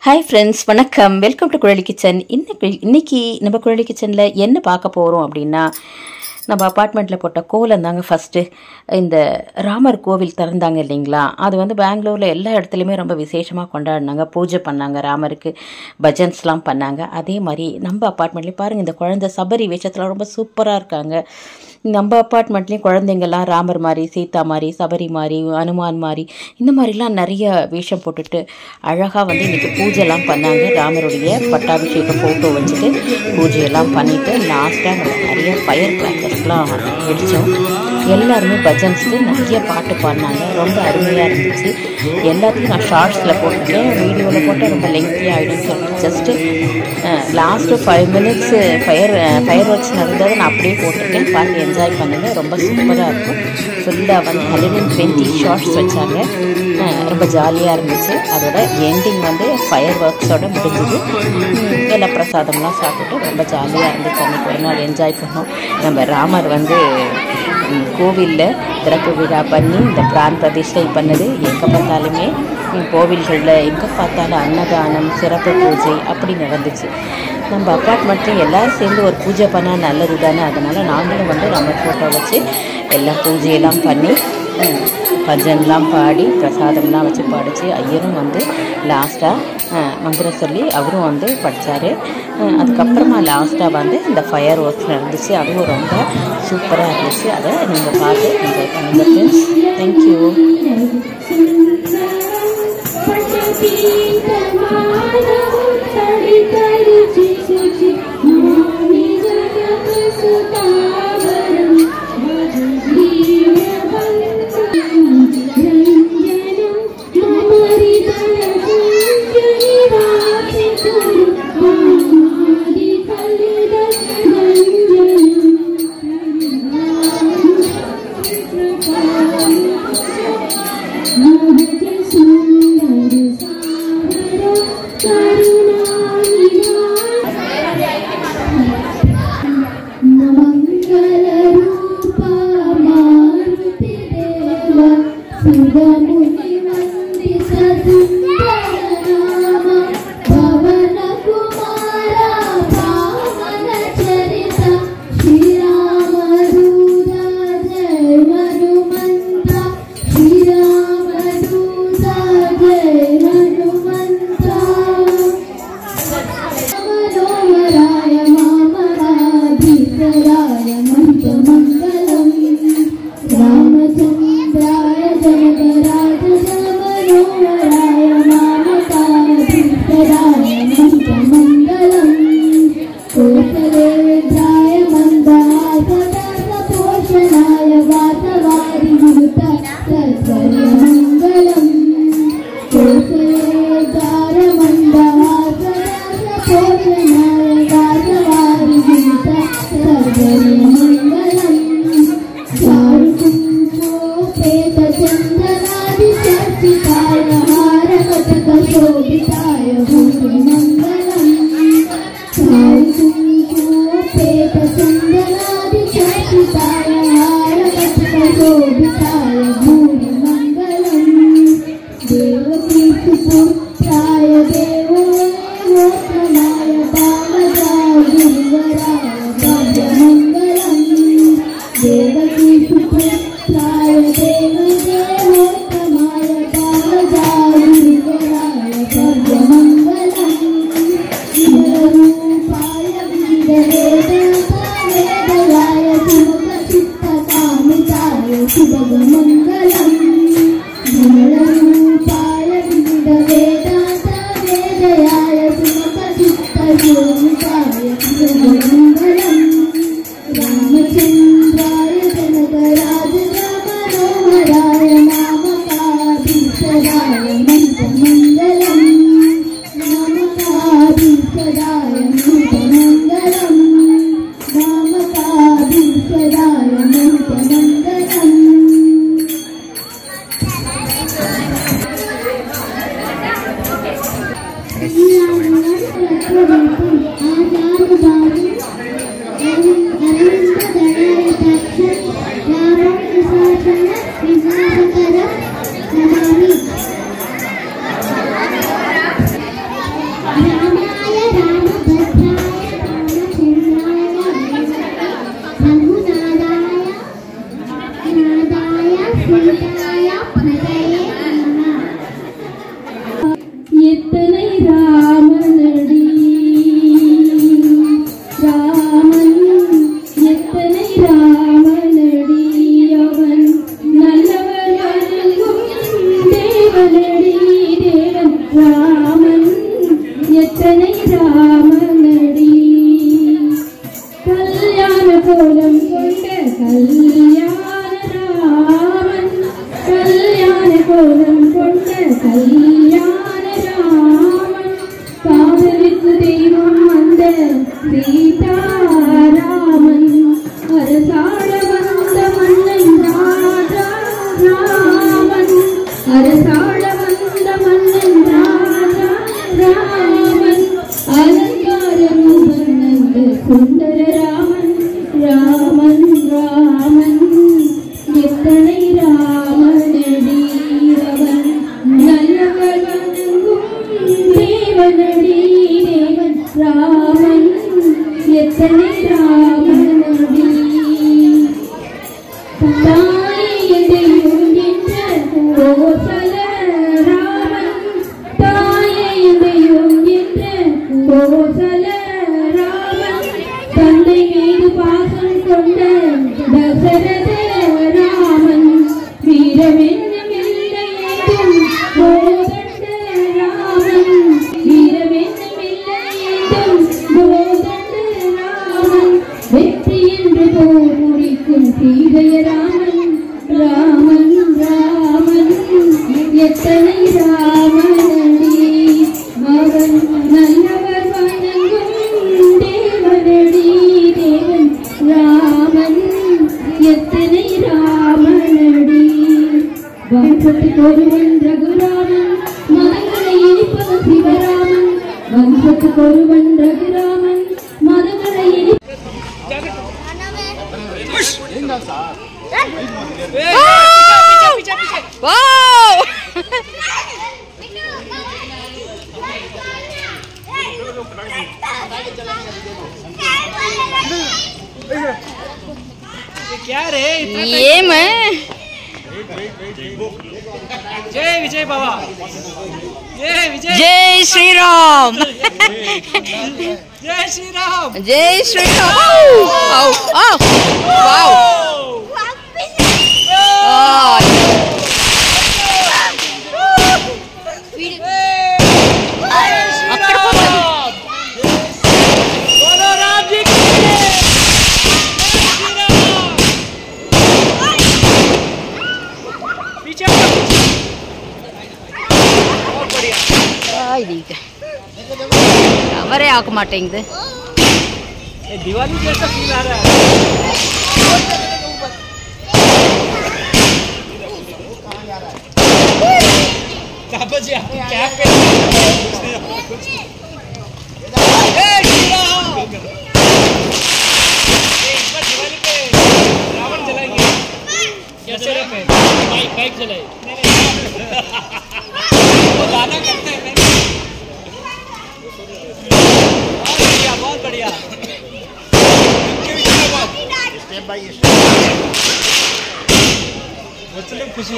Hi friends, வணக்கம். Welcome to Kuzhali kitchen. இன்னைக்கு நம்ம குழலி கிச்சன்ல என்ன பார்க்க போறோம் அப்படின்னா நம்ம அபார்ட்மெண்ட்ல போட்ட கோலம் தாங்க ஃபர்ஸ்ட் இந்த ராமர் கோவில் திறந்தாங்க இல்லைங்களா அது வந்து பெங்களூர்ல எல்லா இடத்துலயுமே ரொம்ப விசேஷமா கொண்டாடினாங்க பூஜை பண்ணாங்க ராமருக்கு பஜன்ஸ்லாம் பண்ணாங்க அதே மாதிரி நம்ம அபார்ட்மெண்ட்லயே பாருங்க இந்த குழந்தை சபரி வேஷத்துல ரொம்ப சூப்பரா இருக்காங்க நம்ம அபார்ட்மெண்ட்லயும் குழந்தைங்கலாம் ராமர் மாதிரி சீதா மாதிரி சபரி மாதிரி அனுமான் மாதிரி இந்த மாதிரிலாம் நிறைய வேஷம் போட்டுட்டு அழகாக வந்து இன்றைக்கி பூஜைலாம் பண்ணாங்க ராமருடைய பட்டாபிஷேக ஃபோட்டோ வச்சுட்டு பூஜையெல்லாம் பண்ணிவிட்டு லாஸ்ட்டாக நம்ம நிறைய ஃபயர் கிராக்கர்ஸ்லாம் வெடித்தோம் எல்லாருமே பஜன்ஸ்க்கு நிறைய பாட்டு பாடினாங்க ரொம்ப அருமையாக இருந்துச்சு எல்லாத்தையும் நான் ஷார்ட்ஸில் போட்டுட்டேன் வீடியோவில் போட்டால் ரொம்ப லெங்க்தியாக ஆகிடும்னு சொல்லிட்டு just last 5 minutes fire works நடந்ததை நான் அப்படியே போட்டிருக்கேன் பார்த்து என்ஜாய் பண்ணுங்கள் ரொம்ப சூப்பராக இருக்கும் ஃபுல்லாக வந்து 120 ஷார்ட்ஸ் வச்சாங்க ரொம்ப ஜாலியாக இருந்துச்சு அதோட எண்டிங் வந்து ஃபயர் ஒர்க்ஸோட முடிஞ்சுது எல்லா பிரசாதம்லாம் சாப்பிட்டுட்டு ரொம்ப ஜாலியாக இருந்துச்சு அன்றைக்கி ஒரு நாள் என்ஜாய் பண்ணோம் நம்ம ராமர் வந்து கோவிலில் திறப்பு விழா பண்ணி இந்த பிரான் பிரதிஷ்டை பண்ணது எங்கே பார்த்தாலுமே கோவில்களில் எங்கே பார்த்தாலும் அன்னதானம் சிறப்பு பூஜை அப்படி நடந்துச்சு நம்ம அப்பார்ட்மெண்ட்லேயும் எல்லோரும் சேர்ந்து ஒரு பூஜை பண்ணால் நல்லது தானே அதனால் நாங்களும் வந்து ராமர் ஃபோட்டோ வச்சு எல்லாம் பூஜையெல்லாம் பண்ணி பஜன்லாம் பாடி பிரசாதம்லாம் வச்சு பாடிச்சு ஐயரும் வந்து லாஸ்ட்டாக மந்திரம் சொல்லி அவரும் வந்து படித்தார் அதுக்கப்புறமா லாஸ்ட்டாக வந்து இந்த ஃபயர் ஒர்க்ஸ் நடந்துச்சு அதுவும் ரொம்ப சூப்பராக இருந்துச்சு அதை நீங்கள் பார்த்து என்ஜாய் பண்ணுங்கள் ஃப்ரெண்ட்ஸ் தேங்க்யூ எத்தனை ராமனடி ராமன் எத்தனை ராமனடி அவன் நல்லவர் வணங்கும் தேவனடி தேவன் ராமன் எத்தனை ராமனடி கல்யாண கோலம் கொண்ட கல்யாண ராமன் கல்யாண கோலம் கொண்ட கல்யாண ராமன் காதலித்து தெய்வம் வந்த சீதாராமன் அரசாட வந்த மன்னன் ராஜா ராமன் அரசாட வந்த மன்னன் ராஜா ராமன் அலங்கார ரூபன் அந்த சுந்தர ராமன் ராமன் ராமன் எத்தனை ராமனடி அவன் நல்லவர் வணங்கும் தேவனடி தேவன் ராமன் எத்தனை ராமனடி தாயே தெய்வம் என்ற கோசல ராமன் தாயே தெய்வம் என்ற கோசல ராமன் தந்தை மீது பாசம் கொண்ட தசரத ராமன் வீரமென்னமில்லை ஏதும் கோதண்ட ராமன் வீரமென்னமில்லை ஏதும் கோதண்ட ராமன் வெற்றி என்று போர் முடிக்கும் சீதைய ராமன் ராமன் ராமன் எத்தனை ராமனடி அவன் நல்லவர் வணங்கும் தேவனடி தேவன் ராமன் எத்தனை ராமனடி வம்சத்துக்கு ஒருவன் ரகுராமன் மதங்களை இனிப்பவன் சிவராமன் வம்சத்துக்கு ஒருவன் ரகுராமன் மதங்களை क्या रे ये मैं जय विजय बाबा जय विजय जय श्री राम जय श्री राम जय श्री राम आओ आओ वाओ बोलो राम जी की पीछे बहुत बढ़िया कवरे आक माटेंगे दिवाली जैसा फील आ रहा है क्या पे दिवाली पे रावण जलाएंगे कैसे पे बाइक जलाए वो गाना करते हैं बहुत बढ़िया स्टेप बाय स्टेप खुशी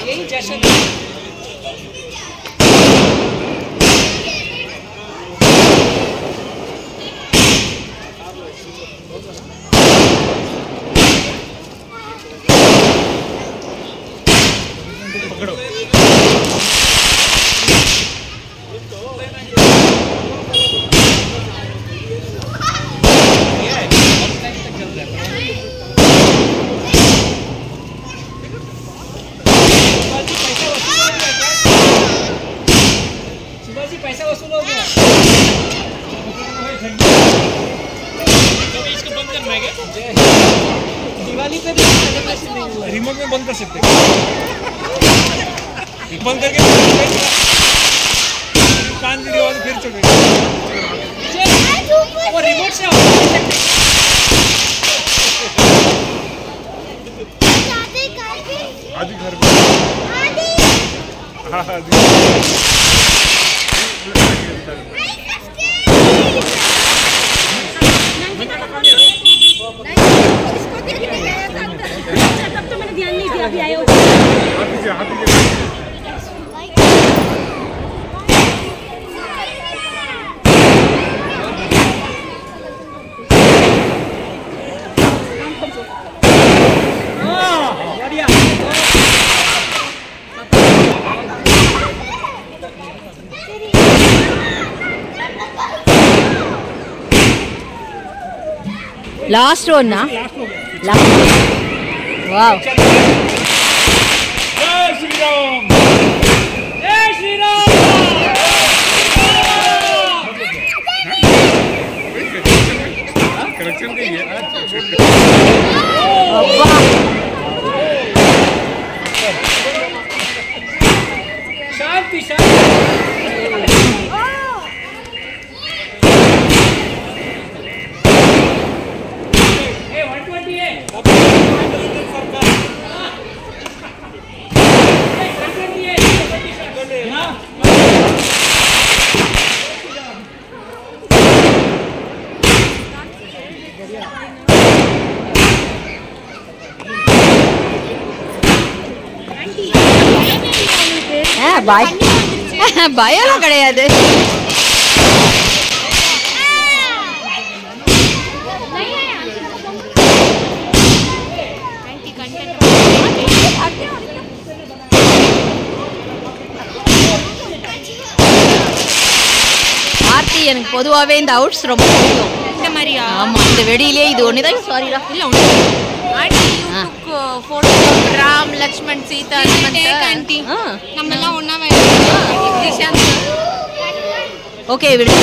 यही जश्न पकड़ो पैसा वसूल हो गया तो इसको बंद करना है क्या दिवाली पे भी रिमोट में बंद कर सकते हैं बंद करके कान वीडियो वाले फिर चल वो रिमोट से आदि घर में हाँ आदि लास्ट वन ना लास्ट वाव जय श्री राम जय श्री राम करेक्शन के ये शांति शांति பயம்லாம் கிடையாது. ஆர்த்தி எனக்கு பொதுவாகவே இந்த அவுட்ஸ் ரொம்ப பிடிக்கும். இந்த மாதிரியா? ஆமாம், இந்த வெடியிலே இது ஒன்று தான். சாரிடா, இல்லை ஒன்று फोटो राम लक्ष्मण सीता आंटी நம்ம எல்லாம் ஒண்ணா ஓகே விடு.